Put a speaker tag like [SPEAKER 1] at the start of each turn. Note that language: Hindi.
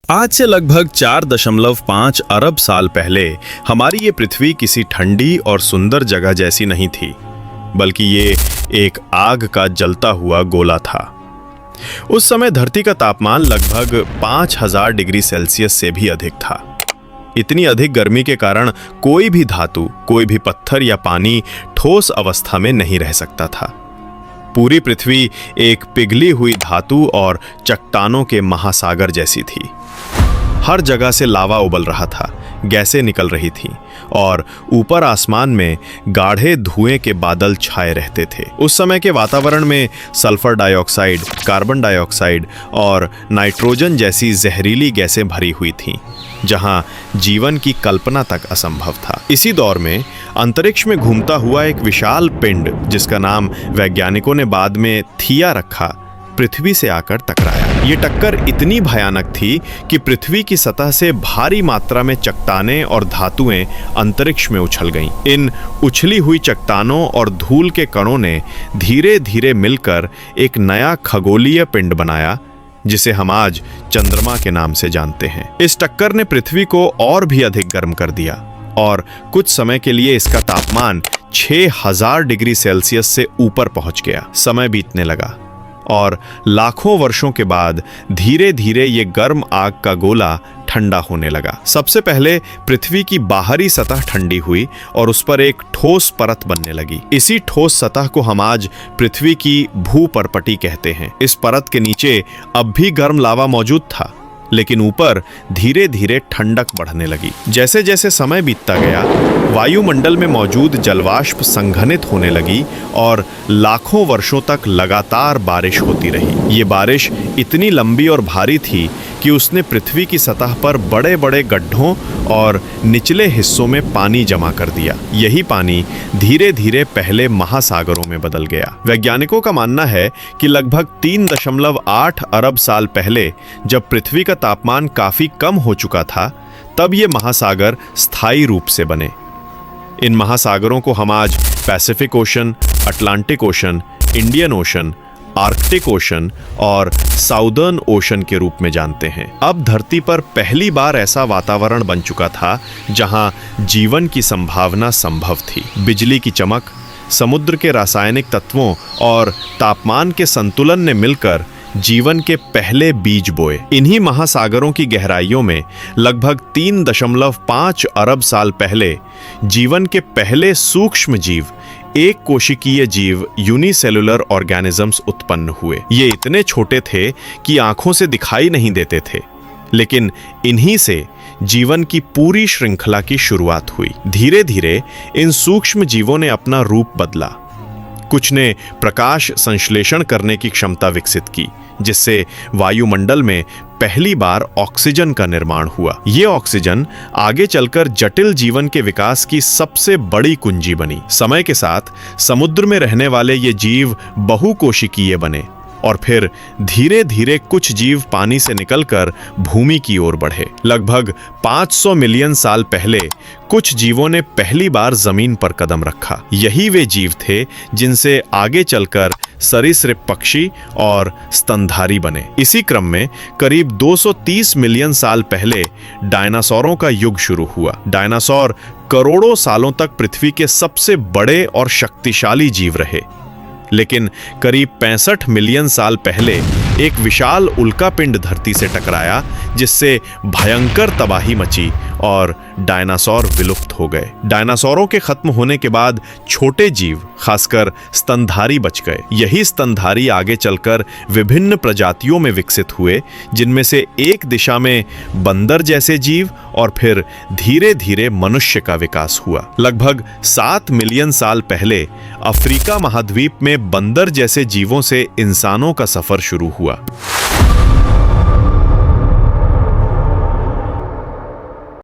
[SPEAKER 1] आज से लगभग 4.5 अरब साल पहले हमारी ये पृथ्वी किसी ठंडी और सुंदर जगह जैसी नहीं थी, बल्कि ये एक आग का जलता हुआ गोला था। उस समय धरती का तापमान लगभग 5000 डिग्री सेल्सियस से भी अधिक था। इतनी अधिक गर्मी के कारण कोई भी धातु, कोई भी पत्थर या पानी ठोस अवस्था में नहीं रह सकता था। पूरी पृथ्वी एक पिघली हुई धातु और चट्टानों के महासागर जैसी थी। हर जगह से लावा उबल रहा था, गैसें निकल रही थीं और ऊपर आसमान में गाढ़े धुएं के बादल छाए रहते थे। उस समय के वातावरण में सल्फर डाइऑक्साइड, कार्बन डाइऑक्साइड और नाइट्रोजन जैसी जहरीली गैसें भरी हुई थीं, जहां जीवन की कल्पना तक असंभव था। इसी दौर में अंतरिक्ष में घूमता हुआ एक विशाल पिंड, जिसका नाम वैज्ञानिकों ने बाद में थिया रखा, पृथ्वी से आकर टकराया। ये टक्कर इतनी भयानक थी कि पृथ्वी की सतह से भारी मात्रा में चट्टानें और धातुएं अंतरिक्ष में उछल गईं। इन उछली हुई चट्टानों और धूल के कणों ने धीरे धीरे मिलकर एक नया खगोलीय पिंड बनाया, जिसे हम आज चंद्रमा के नाम से जानते हैं। इस टक्कर ने पृथ्वी को और भी अधिक गर्म कर दिया और कुछ समय के लिए इसका तापमान 6000 डिग्री सेल्सियस से ऊपर पहुंच गया। समय बीतने लगा और लाखों वर्षों के बाद धीरे धीरे ये गर्म आग का गोला ठंडा होने लगा। सबसे पहले पृथ्वी की बाहरी सतह ठंडी हुई और उस पर एक ठोस परत बनने लगी। इसी ठोस सतह को हम आज पृथ्वी की भूपर्पटी कहते हैं। इस परत के नीचे अब भी गर्म लावा मौजूद था, लेकिन ऊपर धीरे धीरे ठंडक बढ़ने लगी। जैसे जैसे समय बीतता गया, वायुमंडल में मौजूद जलवाष्प संघनित होने लगी और लाखों वर्षों तक लगातार बारिश होती रही। ये बारिश इतनी लंबी और भारी थी कि उसने पृथ्वी की सतह पर बड़े बड़े गड्ढों और निचले हिस्सों में पानी जमा कर दिया। यही पानी धीरे धीरे पहले महासागरों में बदल गया। वैज्ञानिकों का मानना है कि लगभग 3.8 अरब साल पहले, जब पृथ्वी का तापमान काफी कम हो चुका था, तब ये महासागर स्थायी रूप से बने। इन महासागरों को हम आज Pacific ocean, Atlantic ocean, Indian ocean, Arctic ocean और साउदर्न ओशन के रूप में जानते हैं। अब धरती पर पहली बार ऐसा वातावरण बन चुका था जहां जीवन की संभावना संभव थी। बिजली की चमक, समुद्र के रासायनिक तत्वों और तापमान के संतुलन ने मिलकर जीवन के पहले बीज बोए। इन्हीं महासागरों की गहराइयों में लगभग 3.5 अरब साल पहले जीवन के पहले सूक्ष्म जीव, एक कोशिकीय जीव, यूनिसेलुलर ऑर्गेनिजम्स उत्पन्न हुए। ये इतने छोटे थे कि आंखों से दिखाई नहीं देते थे, लेकिन इन्हीं से जीवन की पूरी श्रृंखला की शुरुआत हुई। धीरे धीरे इन सूक्ष्म जीवों ने अपना रूप बदला। कुछ ने प्रकाश संश्लेषण करने की क्षमता विकसित की, जिससे वायुमंडल में पहली बार ऑक्सीजन का निर्माण हुआ। ये ऑक्सीजन आगे चलकर जटिल जीवन के विकास की सबसे बड़ी कुंजी बनी। समय के साथ समुद्र में रहने वाले ये जीव बहुकोशिकीय बने और फिर धीरे धीरे कुछ जीव पानी से निकलकर भूमि की ओर बढ़े। लगभग 500 मिलियन साल पहले कुछ जीवों ने पहली बार जमीन पर कदम रखा। यही वे जीव थे जिनसे आगे चलकर सरीसृप पक्षी और स्तनधारी बने। इसी क्रम में करीब 230 मिलियन साल पहले डायनासोरों का युग शुरू हुआ। डायनासोर करोड़ों सालों तक पृथ्वी के सबसे बड़े और शक्तिशाली जीव रहे, लेकिन करीब 65 मिलियन साल पहले एक विशाल उल्कापिंड धरती से टकराया, जिससे भयंकर तबाही मची और डायनासोर विलुप्त हो गए। डायनासोरों के खत्म होने के बाद छोटे जीव, खासकर स्तनधारी, बच गए। यही स्तनधारी आगे चलकर विभिन्न प्रजातियों में विकसित हुए, जिनमें से एक दिशा में बंदर जैसे जीव और फिर धीरे धीरे मनुष्य का विकास हुआ। लगभग 7 मिलियन साल पहले अफ्रीका महाद्वीप में बंदर जैसे जीवों से इंसानों का सफर शुरू हुआ।